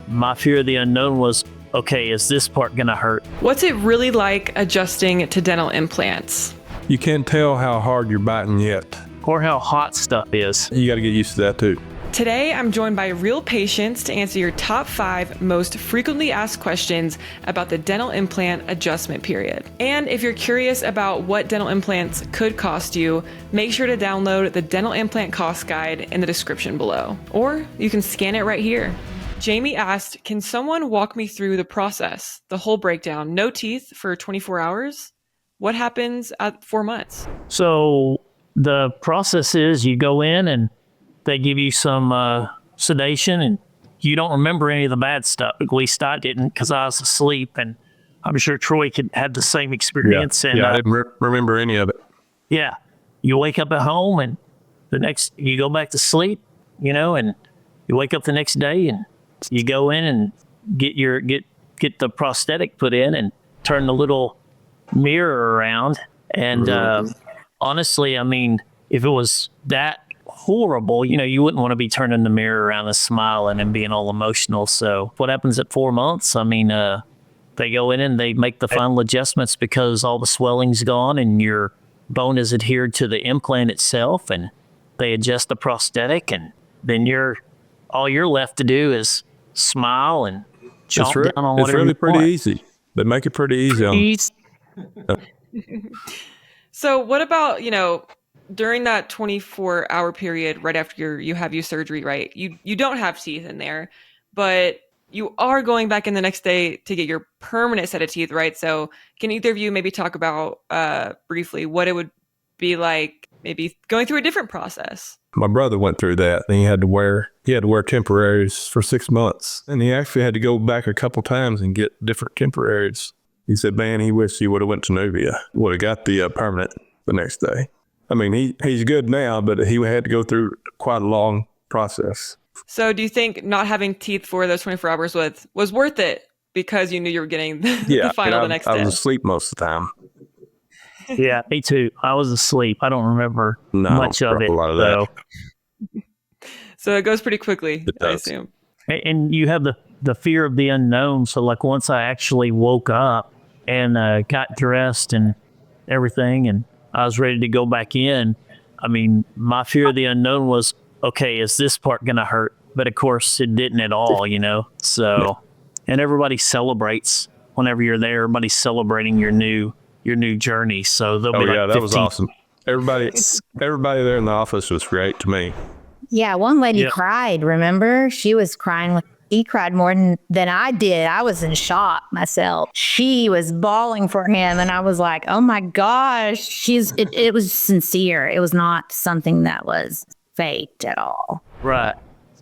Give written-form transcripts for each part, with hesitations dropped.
my fear of the unknown was, okay, is this part gonna hurt? What's it really like adjusting to dental implants? You can't tell how hard you're biting yet. Or how hot stuff is. You got to get used to that too. Today, I'm joined by real patients to answer your top 5 most frequently asked questions about the dental implant adjustment period. And if you're curious about what dental implants could cost you, make sure to download the dental implant cost guide in the description below. Or you can scan it right here. Jamie asked, can someone walk me through the process, the whole breakdown? No teeth for 24 hours? What happens at 4 months? So the process is you go in and they give you some sedation, and you don't remember any of the bad stuff. At least I didn't, because I was asleep, and I'm sure Troy had the same experience. Yeah, and I didn't remember any of it. Yeah, you wake up at home, and you go back to sleep, and you wake up the next day, and you go in and get the prosthetic put in, and turn the little mirror around. And honestly, I mean, if it was that horrible, you wouldn't want to be turning the mirror around and smiling and being all emotional. So what happens at 4 months? I mean, they go in and they make the final adjustments because all the swelling's gone and your bone is adhered to the implant itself, and they adjust the prosthetic, and then all you're left to do is smile and chomp down on whatever. It's really pretty easy. They make it pretty easy. So what about, during that 24-hour period right after you have your surgery, right? You don't have teeth in there, but you are going back in the next day to get your permanent set of teeth, right? So can either of you maybe talk about briefly what it would be like maybe going through a different process? My brother went through that, and he had to wear temporaries for 6 months, and he actually had to go back a couple times and get different temporaries. He said, man, he wished he would have went to Nuvia, would have got the permanent the next day. I mean, he's good now, but he had to go through quite a long process. So do you think not having teeth for those 24 hours was worth it because you knew you were getting the final the next day? I was asleep most of the time. Yeah, me too. I was asleep. I don't remember much of it. A lot of that. So it goes pretty quickly, I assume. And you have the fear of the unknown. So like once I actually woke up and got dressed and everything, and I was ready to go back in, I mean, my fear of the unknown was, okay, is this part going to hurt? But of course it didn't at all, So, and everybody celebrates whenever you're there. Everybody's celebrating your new journey. So they'll be like, that was awesome. Everybody there in the office was great to me. Yeah, one lady cried, remember? She was crying. He cried more than I did. I was in shock myself. She was bawling for him, and I was like, oh my gosh. It was sincere. It was not something that was faked at all. Right.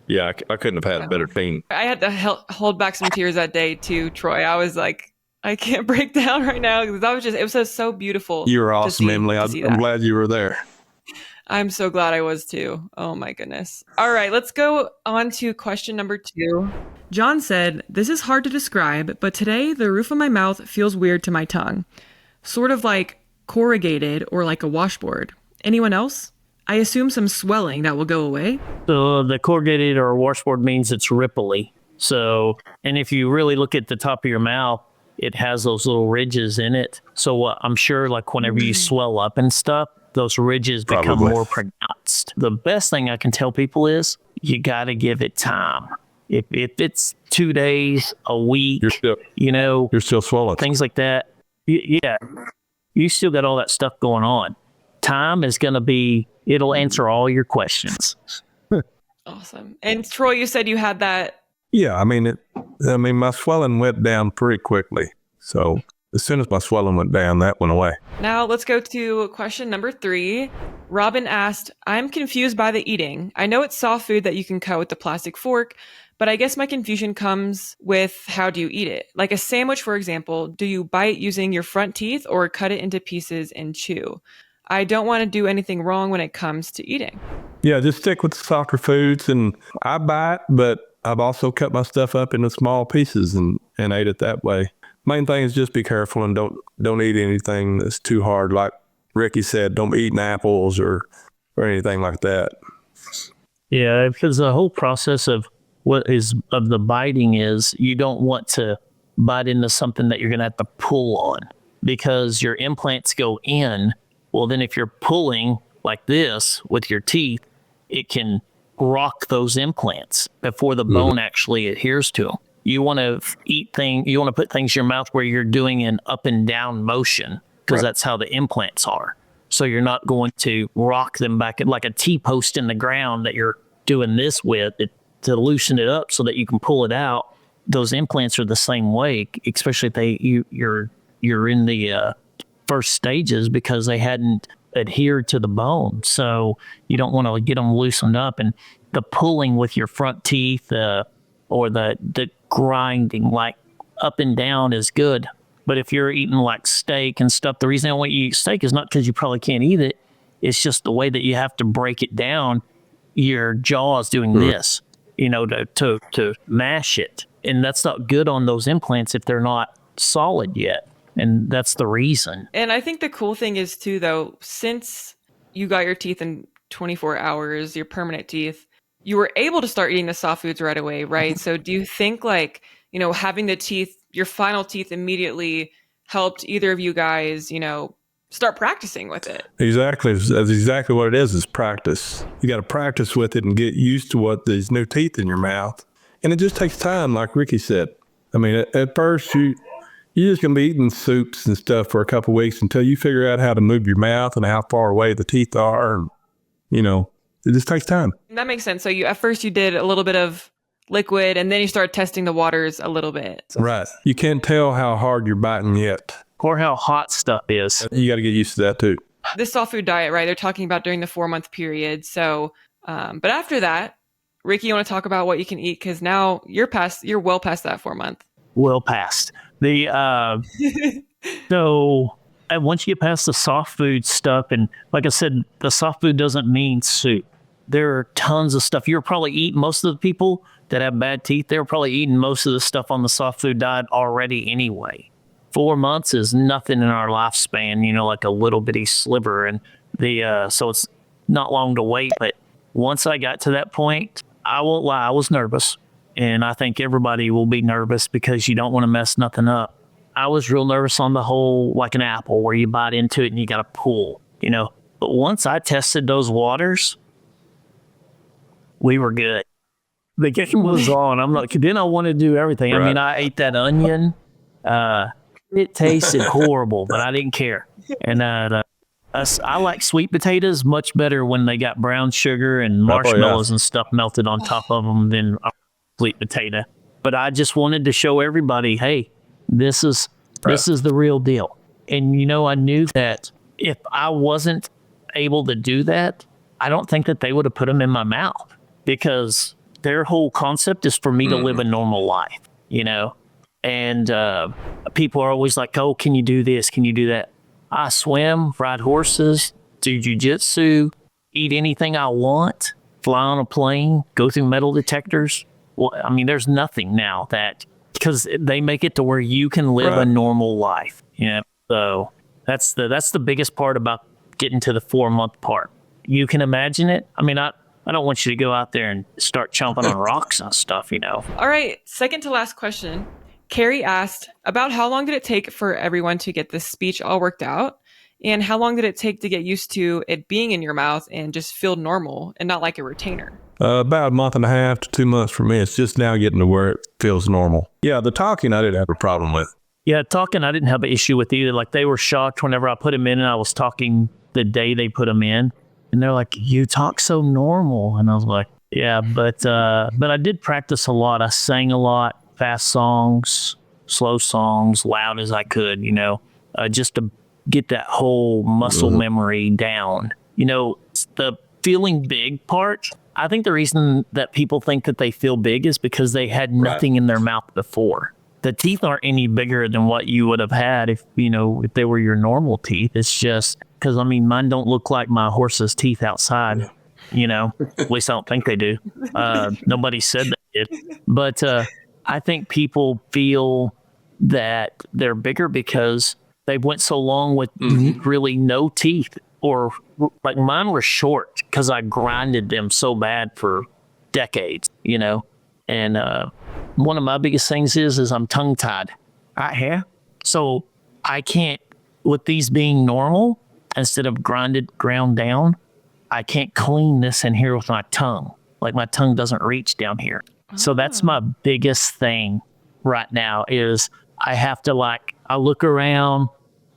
Yeah, I couldn't have had a better team. I had to hold back some tears that day too, Troy. I was like, I can't break down right now because it was so beautiful. You were awesome, Emily. I'm glad you were there. I'm so glad I was too. Oh my goodness. All right, let's go on to question number 2. John said, this is hard to describe, but today the roof of my mouth feels weird to my tongue. Sort of like corrugated or like a washboard. Anyone else? I assume some swelling that will go away. So the corrugated or washboard means it's ripply. So, and if you really look at the top of your mouth, it has those little ridges in it. So I'm sure like whenever you swell up and stuff, those ridges become more pronounced. The best thing I can tell people is you got to give it time. If it's 2 days, a week, you're still swollen. Things like that. Yeah, you still got all that stuff going on. Time is going to it'll answer all your questions. Awesome. And Troy, you said you had that. Yeah, I mean, my swelling went down pretty quickly. So as soon as my swelling went down, that went away. Now let's go to question number 3. Robin asked, I'm confused by the eating. I know it's soft food that you can cut with the plastic fork, but I guess my confusion comes with how do you eat it? Like a sandwich, for example, do you bite using your front teeth or cut it into pieces and chew? I don't want to do anything wrong when it comes to eating. Yeah, just stick with the softer foods. And I bite, but I've also cut my stuff up into small pieces and ate it that way. Main thing is just be careful and don't eat anything that's too hard. Like Ricky said, don't be eating apples or anything like that. Yeah, because the whole process of what is of the biting is you don't want to bite into something that you're going to have to pull on because your implants go in. Well, then if you're pulling like this with your teeth, it can rock those implants before the bone actually adheres to them. You want to you want to put things in your mouth where you're doing an up and down motion because that's how the implants are. So you're not going to rock them back like a T-post in the ground that you're doing this with to loosen it up so that you can pull it out. Those implants are the same way, especially if you're in the first stages because they hadn't adhered to the bone. So you don't want to get them loosened up. And the pulling with your front teeth or the grinding like up and down is good. But if you're eating like steak and stuff, the reason I want you to eat steak is not because you probably can't eat it. It's just the way that you have to break it down. Your jaw is doing this, to mash it. And that's not good on those implants if they're not solid yet. And that's the reason. And I think the cool thing is too, though, since you got your teeth in 24 hours, your permanent teeth, you were able to start eating the soft foods right away, right? So do you think having the teeth, your final teeth immediately helped either of you guys, start practicing with it? Exactly. That's exactly what it is practice. You got to practice with it and get used to what these new teeth in your mouth. And it just takes time, like Ricky said. I mean, at first, you're just going to be eating soups and stuff for a couple of weeks until you figure out how to move your mouth and how far away the teeth are. And, it just takes time. That makes sense. So at first you did a little bit of liquid and then you started testing the waters a little bit. Right. You can't tell how hard you're biting yet. Or how hot stuff is. You got to get used to that too. This soft food diet, right? They're talking about during the 4-month period. So, but after that, Ricky, you want to talk about what you can eat? Because now you're well past that 4-month. Well past. So once you get past the soft food stuff, and like I said, the soft food doesn't mean soup. There are tons of stuff. You're probably eating, most of the people that have bad teeth, they're probably eating most of the stuff on the soft food diet already anyway. 4 months is nothing in our lifespan, like a little bitty sliver. And so it's not long to wait. But once I got to that point, I won't lie, I was nervous. And I think everybody will be nervous because you don't want to mess nothing up. I was real nervous on the whole, like an apple where you bite into it and you got to pull, But once I tested those waters, we were good. The game was on. Then I wanted to do everything. Right. I mean, I ate that onion. It tasted horrible, but I didn't care. And I like sweet potatoes much better when they got brown sugar and marshmallows and stuff melted on top of them than a sweet potato. But I just wanted to show everybody, hey, this is the real deal. And, I knew that if I wasn't able to do that, I don't think that they would have put them in my mouth because their whole concept is for me to live a normal life, And people are always like, oh, can you do this? Can you do that? I swim, ride horses, do jujitsu, eat anything I want, fly on a plane, go through metal detectors. Well, I mean, there's nothing now because they make it to where you can live a normal life. So that's the biggest part about getting to the 4-month part. You can imagine it. I mean, I don't want you to go out there and start chomping on rocks and stuff, All right. Second to last question. Carrie asked about how long did it take for everyone to get this speech all worked out? And how long did it take to get used to it being in your mouth and just feel normal and not like a retainer? About a month and a half to 2 months for me. It's just now getting to where it feels normal. Yeah, the talking I didn't have a problem with. Yeah, talking I didn't have an issue with either. Like they were shocked whenever I put them in and I was talking the day they put them in. And they're like, you talk so normal. And I was like, yeah, but I did practice a lot. I sang a lot, fast songs, slow songs, loud as I could, just to get that whole muscle memory down. The feeling big part, I think the reason that people think that they feel big is because they had nothing in their mouth before. The teeth aren't any bigger than what you would have had if they were your normal teeth. It's just because, mine don't look like my horse's teeth outside, at least I don't think they do. Nobody said they did. But I think people feel that they're bigger because they went so long with really no teeth, or like mine were short because I grinded them so bad for decades, And one of my biggest things is I'm tongue tied. So I can't, with these being normal, instead of ground down, I can't clean this in here with my tongue. Like my tongue doesn't reach down here. So that's my biggest thing right now is I have to I look around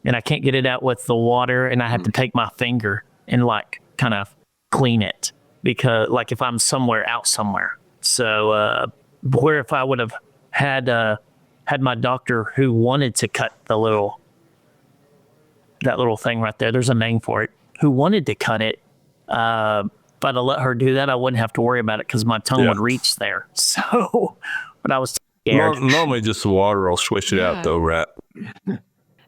and I can't get it out with the water and I have to take my finger and kind of clean it because if I'm out somewhere. So where if I would have had my doctor who wanted to cut that little thing right there, there's a name for it, who wanted to cut it, if I'd have let her do that, I wouldn't have to worry about it because my tongue would reach there. So, but I was scared. Normally just the water will swish it out though, right?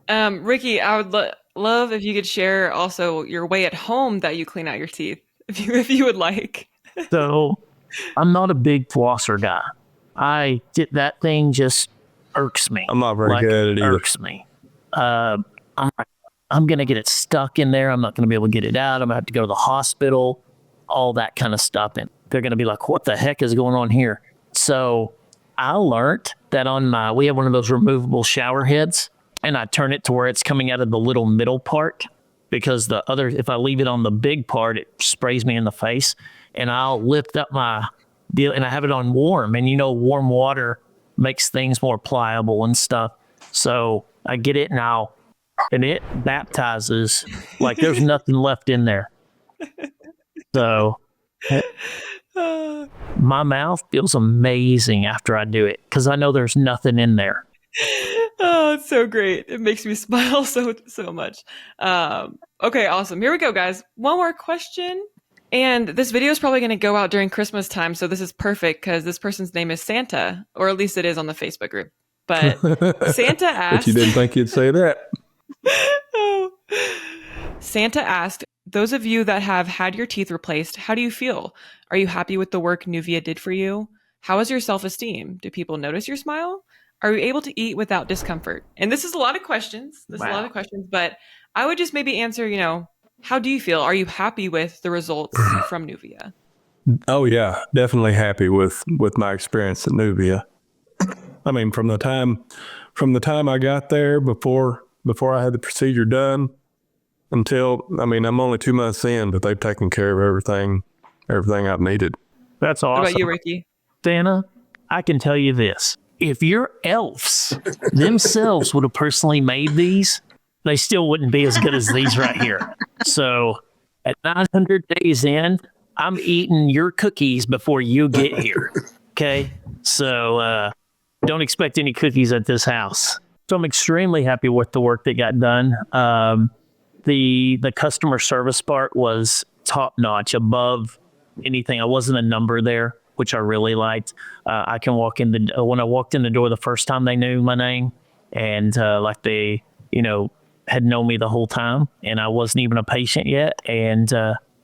Ricky, I would love if you could share also your way at home that you clean out your teeth, if you would like. So, I'm not a big flosser guy. That thing just irks me. I'm not very good at it either. Irks me. I'm going to get it stuck in there. I'm not going to be able to get it out. I'm going to have to go to the hospital, all that kind of stuff. And they're going to be like, what the heck is going on here? So I learned that we have one of those removable shower heads, and I turn it to where it's coming out of the little middle part because if I leave it on the big part, it sprays me in the face. And I'll lift up my deal, and I have it on warm. And warm water makes things more pliable and stuff. So I get it and it baptizes like there's nothing left in there. So my mouth feels amazing after I do it because I know there's nothing in there. Oh, it's so great. It makes me smile so much. Okay, awesome. Here we go, guys. One more question. And this video is probably going to go out during Christmas time. So this is perfect because this person's name is Santa, or at least it is on the Facebook group. But Santa asked... But you didn't think you'd say that. Oh. Santa asked, those of you that have had your teeth replaced, how do you feel? Are you happy with the work Nuvia did for you? How is your self-esteem? Do people notice your smile? Are you able to eat without discomfort? And this is a lot of questions. But I would just maybe answer, how do you feel? Are you happy with the results from Nuvia? Oh yeah, definitely happy with my experience at Nuvia. I mean, from the time I got there before I had the procedure done until, I'm only 2 months in, but they've taken care of everything I've needed. That's awesome. What about you, Ricky? Santa, I can tell you this. If your elves themselves would have personally made these, they still wouldn't be as good as these right here. So at 900 days in, I'm eating your cookies before you get here. Okay? So don't expect any cookies at this house. So I'm extremely happy with the work that got done. The customer service part was top notch, above anything. I wasn't a number there, which I really liked. I can walk in when I walked in the door the first time, they knew my name, and they, had known me the whole time, and I wasn't even a patient yet. And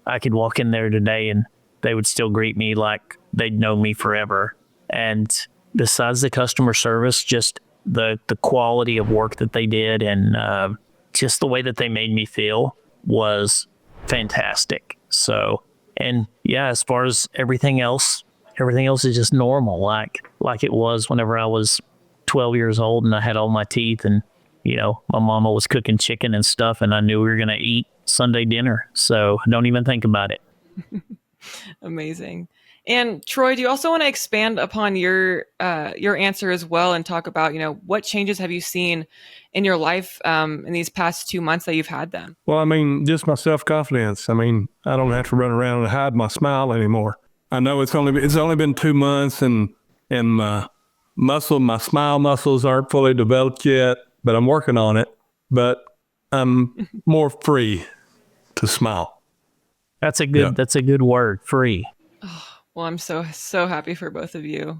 I could walk in there today, and they would still greet me like they'd known me forever. And besides the customer service, just the quality of work that they did, and just the way that they made me feel was fantastic. So, and yeah, as far as everything else is just normal, like it was whenever I was 12 years old and I had all my teeth, and my mama was cooking chicken and stuff, and I knew we were going to eat Sunday dinner. So don't even think about it. Amazing. And Troy, do you also want to expand upon your answer as well and talk about, what changes have you seen in your life in these past 2 months that you've had them? Well, just my self-confidence. I don't have to run around and hide my smile anymore. I know it's only been 2 months, and my smile muscles aren't fully developed yet, but I'm working on it. But I'm more free to smile. That's a good word, free. Oh, well, I'm so happy for both of you.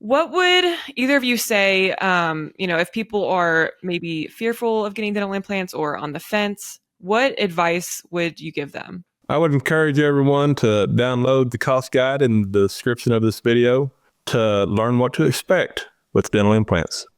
What would either of you say, if people are maybe fearful of getting dental implants or on the fence, what advice would you give them? I would encourage everyone to download the cost guide in the description of this video to learn what to expect with dental implants.